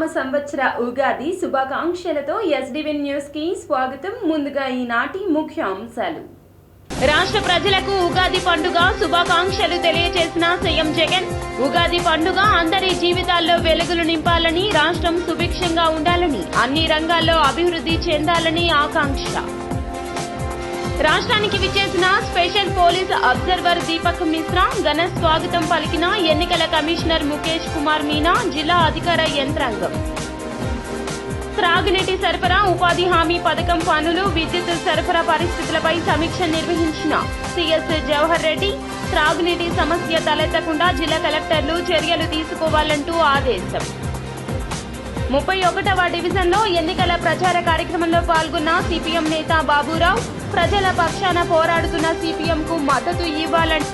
నామ సంవత్సర ఉగాది శుభాకాంక్షలతో ఎస్డివిన్ న్యూస్ కి స్వాగతం. ముందుగా ఈనాటి ముఖ్య అంశాలు. రాష్ట్ర ప్రజలకు ఉగాది పండుగ శుభాకాంక్షలు తెలియజేసిన సీఎం జగన్, ఉగాది పండుగ అందరి జీవితాల్లో వెలుగులు నింపాలని, రాష్ట్రం సుభిక్షంగా ఉండాలని, అన్ని రంగాల్లో అభివృద్ధి చెందాలని ఆకాంక్ష. రాష్ట్రానికి విచ్చేసిన special police observer Deepak Mishra ఘన స్వాగతం పలికిన ఎన్నికల కమిషనర్ ముఖేష్ కుమార్ మీనా, జిల్లా అధికార యంత్రాంగం. త్రాగునీటి సరఫరా, ఉపాధి హామీ పథకం పనులు, విద్యుత్ సరఫరా పరిస్థితులపై సమీక్ష నిర్వహించిన సీఎస్ జవహర్ రెడ్డి, త్రాగునీటి సమస్య తలెత్తకుండా జిల్లా కలెక్టర్లు చర్యలు తీసుకోవాలంటూ ఆదేశం. 31వ డివిజన్లో ఎన్నికల ప్రచార కార్యక్రమంలో పాల్గొన్న సిపిఎం నేత బాబురావు, ప్రజల పక్షాన పోరాడుతున్న సిపిఎంకు మద్దతు ఇవ్వాలని.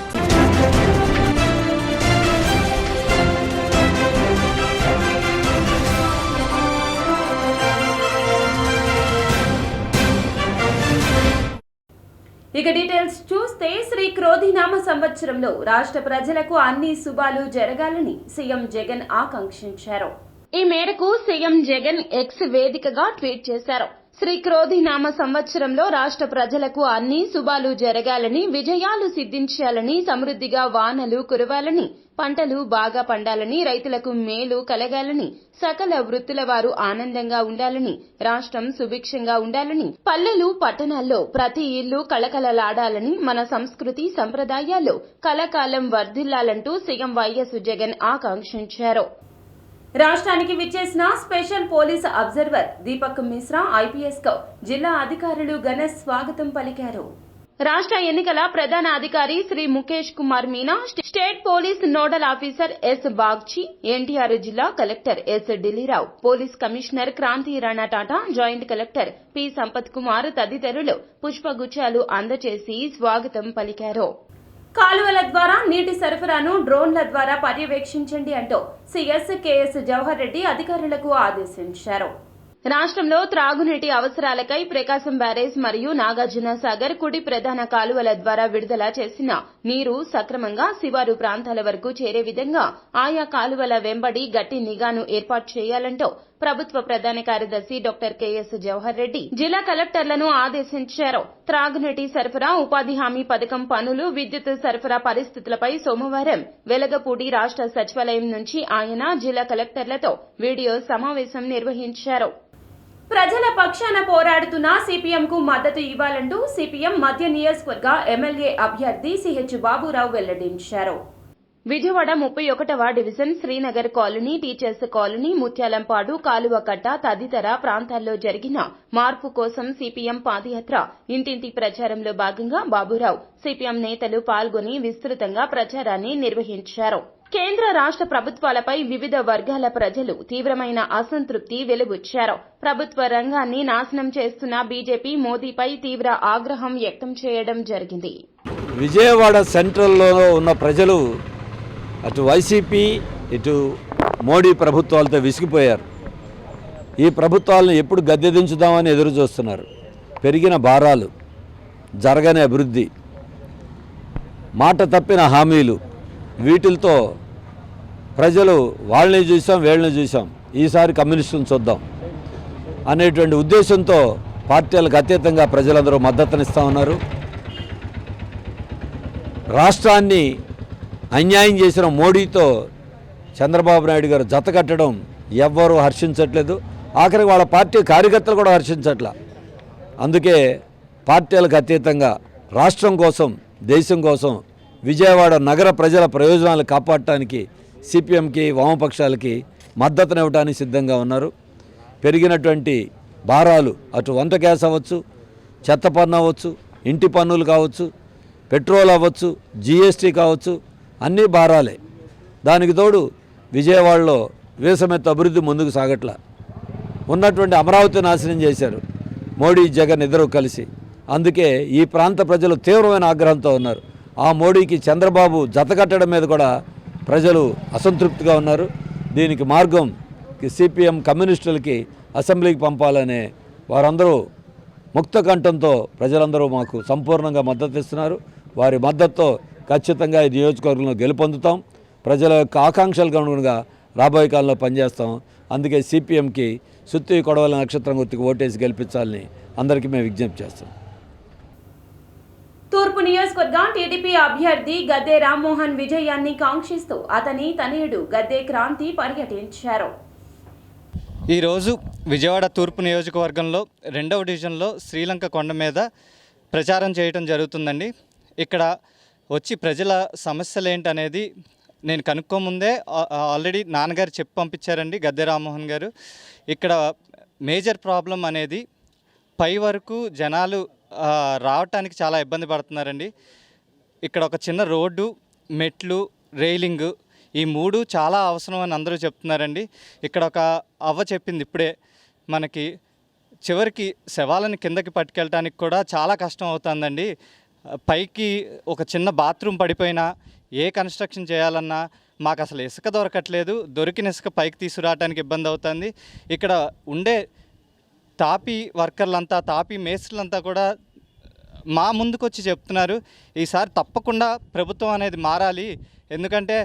ఇక డీటెయిల్స్ చూస్తే, శ్రీ క్రోధినామ సంవత్సరంలో రాష్ట్ర ప్రజలకు అన్ని శుభాలు జరగాలని సీఎం జగన్ ఆకాంక్షించారు. ఈ మేరకు సీఎం జగన్ ఎక్స్ వేదికగా ట్వీట్ చేశారు. శ్రీ క్రోధినామ సంవత్సరంలో రాష్ట్ర ప్రజలకు అన్ని శుభాలు జరగాలని, విజయాలు సిద్ధించాలని, సమృద్ధిగా వానలు కురవాలని, పంటలు బాగా పండాలని, రైతులకు మేలు కలగాలని, సకల వృత్తుల వారు ఆనందంగా ఉండాలని, రాష్ట్రం సుభిక్షంగా ఉండాలని, పల్లెలు పట్టణాల్లో ప్రతి ఇల్లు కళకళలాడాలని, మన సంస్కృతి సంప్రదాయాలు కలకాలం వర్ధిల్లాలంటూ సీఎం వైఎస్ జగన్ ఆకాంక్షించారు. రాష్ట్రానికి విచ్చేసిన special police observer Deepak Mishra IPS కు జిల్లా అధికారులు ఘన స్వాగతం పలికారు. రాష్ట్ర ఎన్నికల ప్రధాన అధికారి Shri Mukesh Kumar Meena, state police nodal officer S Bagchi, NTR జిల్లా collector S Dillirao, police commissioner Kranthi Rana Tata, joint collector P Sampath Kumar తదితరులు పుష్పగుచ్చాలు అందజేసి స్వాగతం పలికారు. కాలువల ద్వారా నీటి సరఫరాను డ్రోన్ల ద్వారా పర్యవేక్షించండి అంటూ సీఎస్ కేఎస్ జవహర్ రెడ్డి అధికారులకు ఆదేశించారు. రాష్ట్రంలో త్రాగునీటి అవసరాలకై ప్రకాశం బ్యారేజ్ మరియు నాగార్జున సాగర్ కుడి ప్రధాన కాలువల ద్వారా విడుదల చేసిన నీరు సక్రమంగా శివారు ప్రాంతాల వరకు చేరే విధంగా ఆయా కాలువల వెంబడి గట్టి నిఘాను ఏర్పాటు చేయాలంటూ ప్రభుత్వ ప్రధాన కార్యదర్శి డాక్టర్ కెఎస్ జవహర్ రెడ్డి జిల్లా కలెక్టర్లను ఆదేశించారు. త్రాగునీటి సరఫరా, ఉపాధి హామీ పథకం పనులు, విద్యుత్ సరఫరా పరిస్థితులపై సోమవారం వెలగపూడి రాష్ట్ర సచివాలయం నుంచి ఆయన జిల్లా కలెక్టర్లతో వీడియో సమావేశం నిర్వహించారు. ప్రజల పక్షాన పోరాడుతున్న సిపిఎంకు మద్దతు ఇవ్వాలంటూ సిపిఎం మధ్య నియోజకవర్గ ఎమ్మెల్యే అభ్యర్థి సిహెచ్ బాబురావు వెల్లడించారు. విజయవాడ 31వ division Srinagar colony, teachers colony, Mutyalampadu, Kaluvakatta తదితర ప్రాంతాల్లో జరిగిన మార్పు కోసం సిపిఎం పాదయాత్ర ఇంటింటి ప్రచారంలో భాగంగా బాబురావు, సిపిఎం నేతలు పాల్గొని విస్తృతంగా ప్రచారాన్ని నిర్వహించారు. కేంద్ర రాష్ట్ర ప్రభుత్వాలపై వివిధ వర్గాల ప్రజలు తీవ్రమైన అసంతృప్తి వెలుబుచ్చారు. ప్రభుత్వ రంగాన్ని నాశనం చేస్తున్న బీజేపీ, మోదీపై తీవ్ర ఆగ్రహం వ్యక్తం చేయడం జరిగింది. విజయవాడ సెంట్రల్లో ఉన్న ప్రజలు అటు వైసీపీ ఇటు మోడీ ప్రభుత్వాలతో విసిగిపోయారు. ఈ ప్రభుత్వాలను ఎప్పుడు గద్దెదించుదామని ఎదురు చూస్తున్నారు. పెరిగిన భారాలు, జరగని అభివృద్ధి, మాట తప్పిన హామీలు, వీటితో ప్రజలు వాళ్ళని చూసాం వీళ్ళని చూసాం, ఈసారి కమ్యూనిస్టులను చూద్దాం అనేటువంటి ఉద్దేశంతో పార్టీలకు అతీతంగా ప్రజలందరూ మద్దతునిస్తూ ఉన్నారు. రాష్ట్రాన్ని అన్యాయం చేసిన మోడీతో చంద్రబాబు నాయుడు గారు జతకట్టడం ఎవ్వరూ హర్షించట్లేదు. ఆఖరికి వాళ్ళ పార్టీ కార్యకర్తలు కూడా హర్షించట్ల. అందుకే పార్టీలకు అతీతంగా రాష్ట్రం కోసం, దేశం కోసం, విజయవాడ నగర ప్రజల ప్రయోజనాలు కాపాడటానికి సిపిఎంకి, వామపక్షాలకి మద్దతునివ్వడానికి సిద్ధంగా ఉన్నారు. పెరిగినటువంటి భారాలు, అటు వంట గ్యాస్ అవ్వచ్చు, చెత్త పన్ను అవ్వచ్చు, ఇంటి పన్నులు కావచ్చు, పెట్రోల్ అవ్వచ్చు, జీఎస్టీ కావచ్చు, అన్నీ భారాలే. దానికి తోడు విజయవాడలో వేసమెత్త అభివృద్ధి ముందుకు సాగట్ల. ఉన్నటువంటి అమరావతి నాశనం చేశారు మోడీ, జగన్ ఇద్దరూ కలిసి. అందుకే ఈ ప్రాంత ప్రజలు తీవ్రమైన ఆగ్రహంతో ఉన్నారు. ఆ మోడీకి చంద్రబాబు జతకట్టడం మీద కూడా ప్రజలు అసంతృప్తిగా ఉన్నారు. దీనికి మార్గం సిపిఎం కమ్యూనిస్టులకి అసెంబ్లీకి పంపాలనే వారందరూ ముక్త కంఠంతో ప్రజలందరూ మాకు సంపూర్ణంగా మద్దతు ఇస్తున్నారు. వారి మద్దతుతో ఖచ్చితంగా ఈ నియోజకవర్గంలో గెలుపొందుతాం. ప్రజల యొక్క ఆకాంక్షలకు అనుగుణంగా రాబోయే కాలంలో పనిచేస్తాం. అందుకే సిపిఎంకి సుత్తి కొడవల నక్షత్రం గుర్తుకు ఓటేసి గెలిపించాలని అందరికీ మేము విజ్ఞప్తి చేస్తాం. తూర్పు నియోజకవర్గ టీడీపీ అభ్యర్థి గద్దె రామ్మోహన్ విజయాన్ని కాంక్షిస్తూ అతని తనయుడు గద్దె క్రాంతి పర్యటించారు. ఈరోజు విజయవాడ తూర్పు నియోజకవర్గంలో 2వ డివిజన్లో శ్రీలంక కొండ మీద ప్రచారం చేయడం జరుగుతుందండి. ఇక్కడ వచ్చి ప్రజల సమస్యలు ఏంటనేది నేను కనుక్కోముందే ఆల్రెడీ నాన్నగారు చెప్పి పంపించారండి గద్దె రామ్మోహన్ గారు. ఇక్కడ మేజర్ ప్రాబ్లం అనేది పై వరకు జనాలు రావటానికి చాలా ఇబ్బంది పడుతున్నారండి. ఇక్కడ ఒక చిన్న రోడ్డు, మెట్లు, రైలింగు ఈ 3 చాలా అవసరం అని అందరూ చెప్తున్నారండి. ఇక్కడ ఒక అవ్వ చెప్పింది ఇప్పుడే, మనకి చివరికి శవాలను కిందకి పట్టుకెళ్ళటానికి కూడా చాలా కష్టం అవుతుందండి. పైకి ఒక చిన్న బాత్రూమ్ పడిపోయినా ఏ కన్స్ట్రక్షన్ చేయాలన్నా మాకు అసలు ఇసుక దొరకట్లేదు, దొరికిన ఇసుక పైకి తీసుకురావడానికి ఇబ్బంది అవుతుంది. ఇక్కడ ఉండే తాపీ వర్కర్లంతా, తాపీ మేస్త్రులంతా కూడా మా ముందుకొచ్చి చెప్తున్నారు ఈసారి తప్పకుండా ప్రభుత్వం అనేది మారాలి, ఎందుకంటే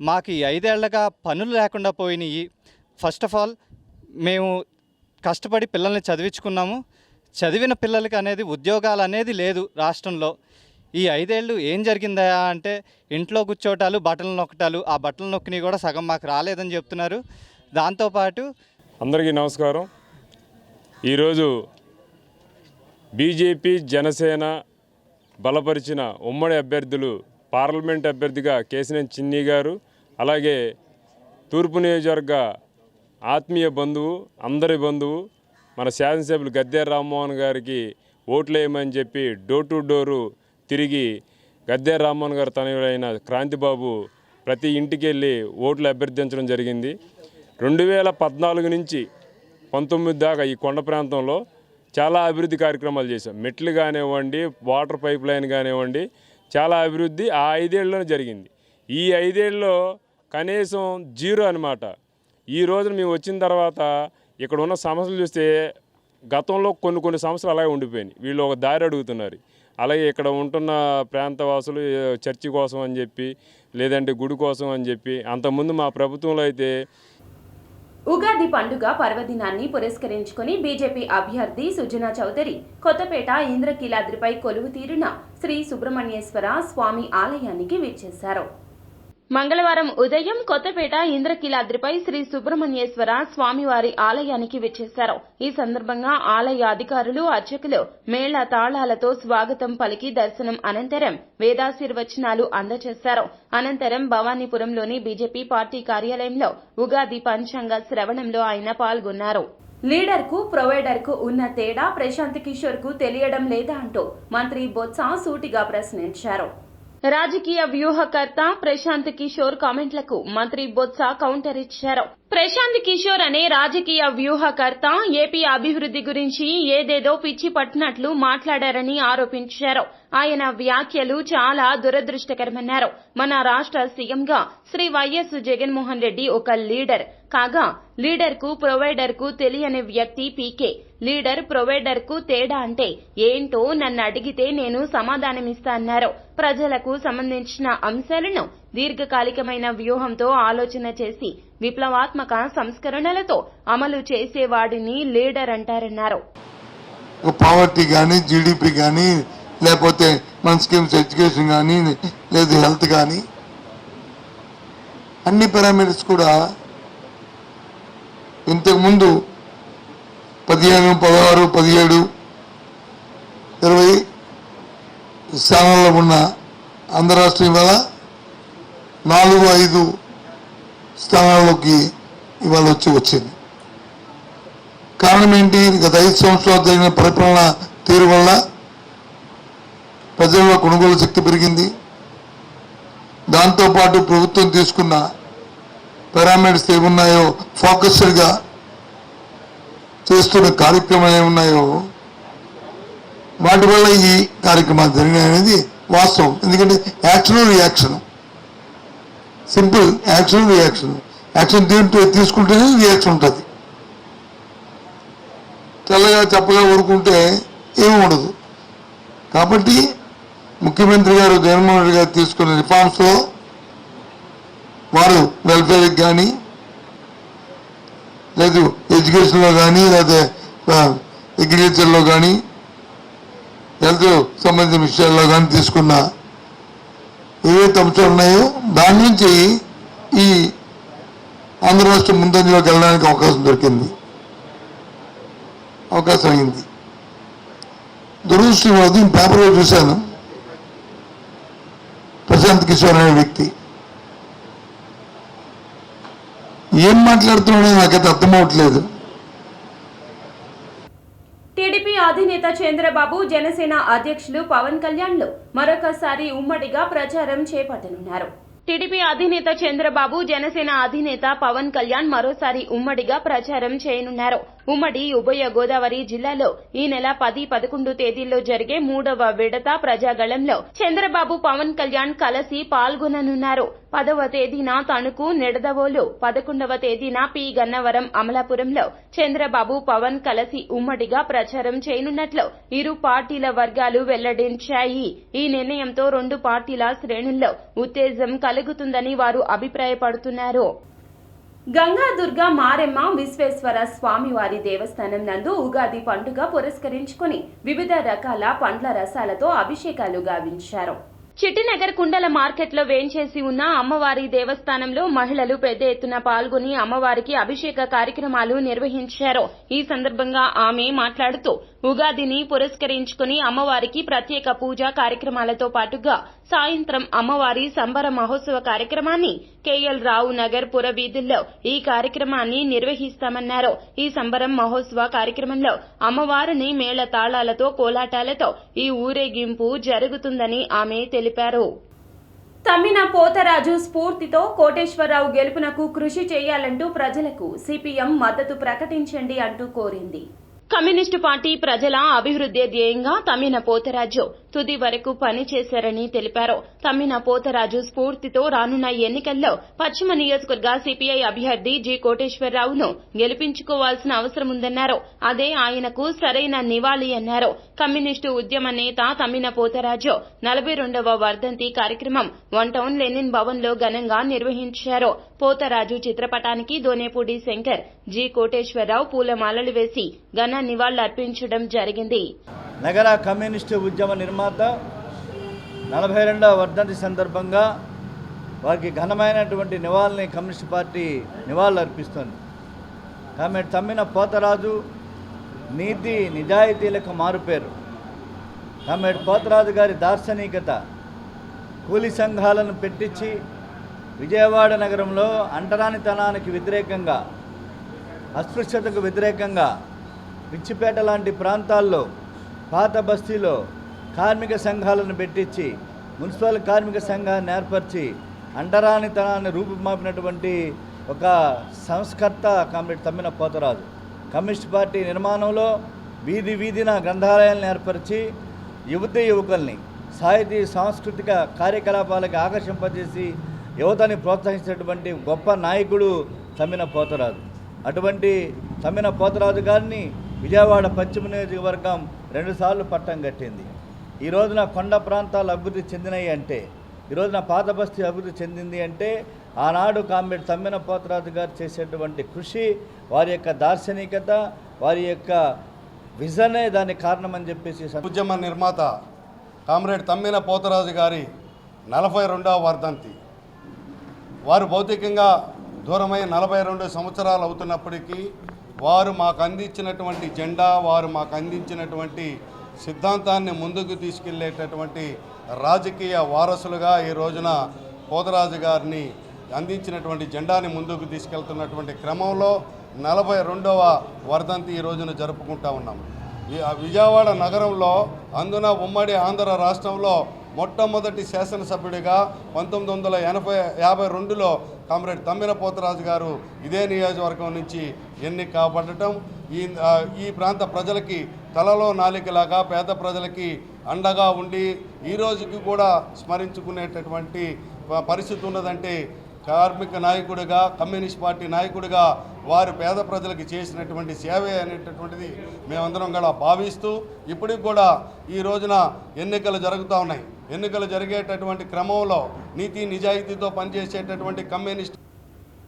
మాకు ఈ 5 ఏళ్లుగా పనులు లేకుండా పోయినాయి. ఫస్ట్ ఆఫ్ ఆల్ మేము కష్టపడి పిల్లల్ని చదివించుకున్నాము, చదివిన పిల్లలకి అనేది ఉద్యోగాలు అనేది లేదు రాష్ట్రంలో. ఈ 5 ఏళ్ళు ఏం జరిగిందా అంటే ఇంట్లో కూర్చోటాలు, బట్టలు నొక్కటాలు, ఆ బట్టలు నొక్కినవి కూడా సగం మాకు రాలేదని చెప్తున్నారు. దాంతోపాటు అందరికీ నమస్కారం. ఈరోజు బీజేపీ జనసేన బలపరిచిన ఉమ్మడి అభ్యర్థులు పార్లమెంట్ అభ్యర్థిగా కేశినేని చిన్ని గారు, అలాగే తూర్పు నియోజకవర్గ ఆత్మీయ బంధువు, అందరి బంధువు మన శాసనసభ్యులు గద్దె రామ్మోహన్ గారికి ఓట్లు వేయమని చెప్పి డోర్ టు డోరు తిరిగి గద్దె రామ్మోహన్ గారు తనయుడైన క్రాంతిబాబు ప్రతి ఇంటికి వెళ్ళి ఓట్లు అభ్యర్థించడం జరిగింది. 2014 నుంచి 19 దాకా ఈ కొండ ప్రాంతంలో చాలా అభివృద్ధి కార్యక్రమాలు చేశాం. మెట్లు కానివ్వండి, వాటర్ పైప్ లైన్ కానివ్వండి, చాలా అభివృద్ధి ఆ 5 ఏళ్ళలోనే జరిగింది. ఈ 5 ఏళ్ళలో కనీసం 0 అనమాట. ఈ రోజున మేము వచ్చిన తర్వాత ఇక్కడ ఉన్న సమస్యలు చూస్తే గతంలో కొన్ని సమస్యలు అలాగే ఉండిపోయినాయి. వీళ్ళు ఒక దారి అడుగుతున్నారు. అలాగే ఇక్కడ ఉంటున్న ప్రాంతవాసులు చర్చి కోసం అని చెప్పి, లేదంటే గుడి కోసం అని చెప్పి, అంతకుముందు మా ప్రభుత్వంలో అయితే ఉగాది పండుగ పర్వదినాన్ని పురస్కరించుకుని బీజేపీ అభ్యర్థి సుజనా చౌదరి కొత్తపేట ఇంద్రకీలాద్రిపై కొలువు తీరిన శ్రీ సుబ్రహ్మణ్యేశ్వర స్వామి ఆలయానికి విచ్చేశారు. మంగళవారం ఉదయం కొత్తపేట ఇంద్రకీలాద్రిపై శ్రీ సుబ్రహ్మణ్యేశ్వర స్వామివారి ఆలయానికి విచ్చేశారు. ఈ సందర్భంగా ఆలయ అధికారులు, అర్చకులు మేళ తాళాలతో స్వాగతం పలికి దర్శనం అనంతరం వేదాశీర్వచనాలు అందజేశారు. అనంతరం భవానీపురంలోని బీజేపీ పార్టీ కార్యాలయంలో ఉగాది పంచాంగ శ్రవణంలో ఆయన పాల్గొన్నారు. లీడర్ కు ప్రొవైడర్ కు ఉన్న తేడా ప్రశాంత్ కిషోర్ కు తెలియడం లేదా అంటూ మంత్రి బొత్స సూటిగా ప్రశ్నించారు. రాజకీయ వ్యూహకర్త ప్రశాంత్ కిషోర్ కామెంట్లకు మంత్రి బొత్స కౌంటర్ ఇచ్చారు. ప్రశాంత్ కిషోర్ అనే రాజకీయ వ్యూహకర్త ఏపీ అభివృద్ధి గురించి ఏదేదో పిచ్చి పట్టినట్లు మాట్లాడారని ఆరోపించారు. ఆయన వ్యాఖ్యలు చాలా దురదృష్టకరమన్నారు. మన రాష్ట్ర సీఎంగా శ్రీ వైఎస్ జగన్మోహన్ రెడ్డి ఒక లీడర్ కాగా, లీడర్ కు ప్రొవైడర్ కు తెలియని వ్యక్తి పీకే. లీడర్ ప్రొవైడర్ కు తేడా అంటే ఏంటో నన్ను అడిగితే నేను సమాధానమిస్తా అన్నారు. ప్రజలకు సంబంధించిన అంశాలను దీర్ఘకాలికమైన వ్యూహంతో ఆలోచన చేసి విప్లవాత్మక సంస్కరణలతో అమలు చేసేవాడిని లీడర్ అంటారన్నారు. పావర్టీ కానీ, జీడిపి కానీ, లేకపోతే మన స్కీమ్స్ ఎడ్యుకేషన్ కానీ, లేదు హెల్త్ కానీ, అన్ని పారామీటర్స్ కూడా ఇంతకుముందు 15, 16, 17, 20 స్థానాల్లో ఉన్న ఆంధ్ర రాష్ట్రం ఇవాళ 4, 5 స్థానాల్లోకి ఇవాళ వచ్చింది. కారణం ఏంటి? గత 5 సంవత్సరాలు జరిగిన పరిపాలన తీరు వల్ల ప్రజల్లో కొనుగోలు శక్తి పెరిగింది. దాంతోపాటు ప్రభుత్వం తీసుకున్న పారామీటర్స్ ఏమున్నాయో, ఫోకస్డ్గా చేస్తున్న కార్యక్రమాలు ఏమున్నాయో వాటి వల్ల ఈ కార్యక్రమాలు జరిగినాయి అనేది వాస్తవం. ఎందుకంటే action reaction, simple action reaction. Action తీసుకుంటేనే రియాక్షన్ ఉంటుంది. తెల్లగా చెప్పగా ఊరుకుంటే ఏమి ఉండదు. కాబట్టి ముఖ్యమంత్రి గారు జగన్మోహన్ రెడ్డి గారు తీసుకున్న రిఫార్మ్స్లో వారు వెల్ఫేర్కి కానీ, లేదు ఎడ్యుకేషన్లో కానీ లేదా అగ్రికల్చర్లో కానీ హెల్త్ సంబంధించిన విషయాల్లో కానీ తీసుకున్న ఏవైతే అంశాలు ఉన్నాయో దాని నుంచి ఈ ఆంధ్ర రాష్ట్రం ముందంజలోకి వెళ్ళడానికి అవకాశం అయింది. దురదృష్టం అది పేపర్లో చూశాను. ప్రశాంత్ కిషోర్ అనే వ్యక్తి ఏం మాట్లాడుతున్నాడో నాకైతే అర్థమవట్లేదు. టీడీపీ అధినేత చంద్రబాబు, జనసేన అధ్యక్షులు పవన్ కళ్యాణ్లు మరొకసారి ఉమ్మడిగా ప్రచారం చేపట్టనున్నారు. టీడీపీ అధినేత చంద్రబాబు, జనసేన అధినేత పవన్ కళ్యాణ్ మరోసారి ఉమ్మడిగా ప్రచారం చేయనున్నారు. ఉమ్మడి ఉభయ గోదావరి జిల్లాలో ఈ నెల 10, 11 తేదీల్లో జరిగే 3వ విడత ప్రజాగళంలో చంద్రబాబు, పవన్ కళ్యాణ్ కలిసి పాల్గొననున్నారు. 10వ తేదీన తణుకు, నిడదవోలు, 11వ తేదీన పి గన్నవరం, అమలాపురంలో చంద్రబాబు, పవన్ కలిసి ఉమ్మడిగా ప్రచారం చేయనున్నట్లు ఇరు పార్టీల వర్గాలు వెల్లడించాయి. ఈ నిర్ణయంతో రెండు పార్టీల శ్రేణుల్లో ఉత్తేజం కలుగుతుందని వారు అభిప్రాయపడుతున్నారు. గంగాదుర్గ మారెమ్మ విశ్వేశ్వర స్వామివారి దేవస్థానం నందు ఉగాది పండుగ పురస్కరించుకుని వివిధ రకాల పండ్ల రసాలతో అభిషేకాలు గావించారు. చిట్టినగర్ కుండల మార్కెట్లో వేంచేసి ఉన్న అమ్మవారి దేవస్థానంలో మహిళలు పెద్ద ఎత్తున పాల్గొని అమ్మవారికి అభిషేక కార్యక్రమాలు నిర్వహించారు. ఈ సందర్భంగా ఆమె మాట్లాడుతూ ఉగాదిని పురస్కరించుకుని అమ్మవారికి ప్రత్యేక పూజా కార్యక్రమాలతో పాటుగా సాయంత్రం అమ్మవారి సంబర మహోత్సవ కార్యక్రమాన్ని కేఎల్ రావు నగర్ పురవీధుల్లో ఈ కార్యక్రమాన్ని నిర్వహిస్తామన్నారు. ఈ సంబరం మహోత్సవ కార్యక్రమంలో అమ్మవారిని మేళ తాళాలతో, కోలాటాలతో ఈ ఊరేగింపు జరుగుతుందని ఆమె తెలిపారు. తమ్మిన పోతరాజు స్ఫూర్తితో కోటేశ్వరరావు గెలుపునకు కృషి చేయాలంటూ ప్రజలకు సిపిఎం మద్దతు ప్రకటించండి అంటూ కోరింది. కమ్యూనిస్టు పార్టీ ప్రజల అభివృద్ధి ధ్యేయంగా తమ్మిన పోతరాజు తుది వరకు పనిచేశారని తెలిపారు. తమ్మిన పోతరాజు స్ఫూర్తితో రానున్న ఎన్నికల్లో పశ్చిమ నియోజకవర్గ సిపిఐ అభ్యర్థి జి కోటేశ్వరరావును గెలిపించుకోవాల్సిన అవసరం ఉందన్నారు. అదే ఆయనకు సరైన నివాళి అన్నారు. కమ్యూనిస్టు ఉద్యమ నేత తమ్మిన పోతరాజు 42వ వర్ధంతి కార్యక్రమం వన్ టౌన్ లెనిన్ భవన్ లో ఘనంగా నిర్వహించారు. పోతరాజు చిత్రపటానికి దోనేపూడి శంకర్, జి కోటేశ్వరరావు పూలమాలలు వేసి ఘన నివాళులర్పించడం జరిగింది. నగర కమ్యూనిస్టు ఉద్యమ నిర్మాత 42వ వర్ధంతి సందర్భంగా వారికి ఘనమైనటువంటి నివాళుల్ని కమ్యూనిస్టు పార్టీ నివాళులు అర్పిస్తోంది. కాబట్టి తమ్మిన పోతరాజు నీతి నిజాయితీలకు మారుపేరు. కాబట్టి పోతరాజు గారి దార్శనికత, కూలీ సంఘాలను పెట్టించి విజయవాడ నగరంలో అంటరానితనానికి వ్యతిరేకంగా, అస్పృశ్యతకు వ్యతిరేకంగా పిచ్చిపేట లాంటి ప్రాంతాల్లో, పాత బస్తీలో కార్మిక సంఘాలను పెట్టించి మున్సిపల్ కార్మిక సంఘాన్ని ఏర్పరిచి అంటరానితనాన్ని రూపుమాపినటువంటి ఒక సంస్కర్త comrade Tammina Potharaju. Communist party నిర్మాణంలో వీధి వీధిన గ్రంథాలయాలను ఏర్పరిచి యువకుల్ని సాహితీ సాంస్కృతిక కార్యకలాపాలకు ఆకర్షింపజేసి యువతని ప్రోత్సహించినటువంటి గొప్ప నాయకుడు తమ్మిన పోతరాజు. అటువంటి తమ్మిన పోతరాజు గారిని విజయవాడ పశ్చిమ నియోజకవర్గం 2 సార్లు పట్టం కట్టింది. ఈ రోజున కొండ ప్రాంతాలు అభివృద్ధి చెందినాయి అంటే, ఈ రోజున పాత బస్తీ అభివృద్ధి చెందింది అంటే ఆనాడు కామ్రేడ్ తమ్మిన పోతరాజు గారు చేసేటువంటి కృషి, వారి యొక్క దార్శనికత, వారి యొక్క విజనే దానికి కారణమని చెప్పేసి ఉద్యమ నిర్మాత కామ్రేడ్ తమ్మిన పోతరాజు గారి 42వ వర్ధంతి. వారు భౌతికంగా దూరమై 42 సంవత్సరాలు అవుతున్నప్పటికీ వారు మాకు అందించినటువంటి జెండా, వారు మాకు అందించినటువంటి సిద్ధాంతాన్ని ముందుకు తీసుకెళ్లేటటువంటి రాజకీయ వారసులుగా ఈ రోజున పోతరాజు గారిని అందించినటువంటి జెండాని ముందుకు తీసుకెళ్తున్నటువంటి క్రమంలో 42వ వర్ధంతి ఈ రోజున జరుపుకుంటా ఉన్నాం. విజయవాడ నగరంలో, అందున ఉమ్మడి ఆంధ్ర రాష్ట్రంలో మొట్టమొదటి శాసనసభ్యుడిగా 1952లో కామ్రేడ్ తమ్మిన పోతరాజు గారు ఇదే నియోజకవర్గం నుంచి ఎన్నిక కాబడటం ఈ ప్రాంత ప్రజలకి తలలో నాలికలాగా, పేద ప్రజలకి అండగా ఉండి ఈ రోజుకి కూడా స్మరించుకునేటటువంటి పరిస్థితి ఉన్నదంటే కార్మిక నాయకుడిగా, కమ్యూనిస్ట్ పార్టీ నాయకుడిగా వారు పేద ప్రజలకు చేసినటువంటి సేవే అనేటటువంటిది మేమందరం కూడా భావిస్తూ, ఇప్పటికి కూడా ఈ రోజున ఎన్నికలు జరుగుతూ ఉన్నాయి. ఎన్నికలు జరిగేటటువంటి క్రమంలో నీతి నిజాయితీతో పనిచేసేటటువంటి కమ్యూనిస్ట్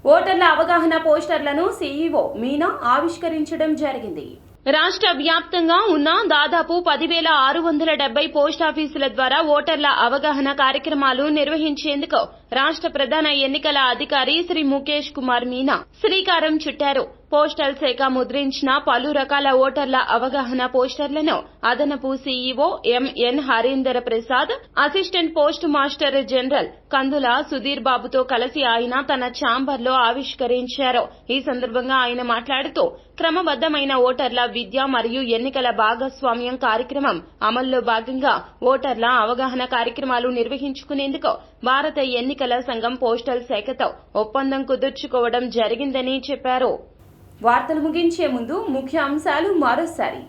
ఓటర్ల అవగాహన పోస్టర్లను సీఈఓ మీనా ఆవిష్కరించడం జరిగింది. రాష్ట్ర వ్యాప్తంగా ఉన్న దాదాపు 10,670 పోస్టాఫీసుల ద్వారా ఓటర్ల అవగాహన కార్యక్రమాలు నిర్వహించేందుకు రాష్ట్ర ప్రధాన ఎన్నికల అధికారి శ్రీ ముఖేష్ కుమార్ మీనా శ్రీకారం చుట్టారు. పోస్టల్ శాఖ ముద్రించిన పలు రకాల ఓటర్ల అవగాహన పోస్టర్లను అదనపు CEO MN Harinder Prasad, assistant post master general Kandula Sudheer బాబుతో కలిసి ఆయన తన ఛాంబర్లో ఆవిష్కరించారు. ఈ సందర్భంగా ఆయన మాట్లాడుతూ క్రమబద్దమైన ఓటర్ల విద్య మరియు ఎన్నికల భాగస్వామ్యం కార్యక్రమం అమల్లో భాగంగా ఓటర్ల అవగాహన కార్యక్రమాలు నిర్వహించుకునేందుకు భారత ఎన్నికల సంఘం పోస్టల్ శాఖతో ఒప్పందం కుదుర్చుకోవడం జరిగిందని చెప్పారు. వార్తలు ముగించే ముందు ముఖ్య అంశాలు మరోసారి.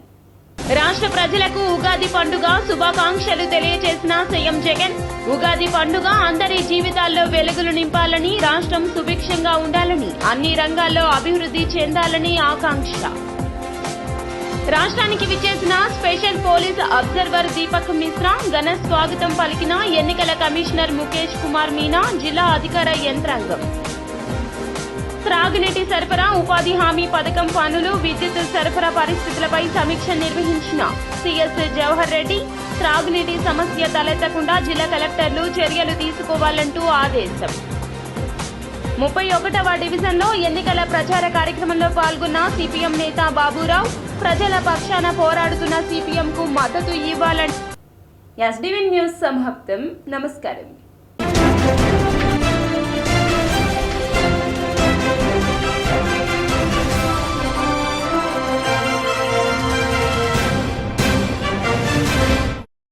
రాష్ట్ర ప్రజలకు ఉగాది పండుగ శుభాకాంక్షలు తెలియజేసిన సీఎం జగన్. ఉగాది పండుగ అందరి జీవితాల్లో వెలుగులు నింపాలని, రాష్ట్రం సుభిక్షంగా ఉండాలని, అన్ని రంగాల్లో అభివృద్ధి చెందాలని ఆకాంక్ష. రాష్ట్రానికి విచ్చేసిన special police observer Deepak Mishra ఘన స్వాగతం పలికిన ఎన్నికల కమిషనర్ ముఖేష్ కుమార్ మీనా, జిల్లా అధికార యంత్రాంగం. త్రాగునీటి సరఫరా, ఉపాధి హామీ పథకం పనులు, విద్యుత్ సరఫరా పరిస్థితులపై సమీక్ష నిర్వహించిన సీఎస్ జవహర్ రెడ్డి. త్రాగునీటి సమస్య తలెత్తకుండా జిల్లా కలెక్టర్లు చర్యలు తీసుకోవాలంటూ ఆదేశం. 31వ డివిజన్లో ఎన్నికల ప్రచార కార్యక్రమంలో పాల్గొన్న సిపిఎం నేత బాబురావు. ప్రజల పక్షాన పోరాడుతున్న సిపిఎంకు మద్దతు ఇవ్వాలని. ఎస్డీవీ న్యూస్ సమాప్తం. నమస్కారం.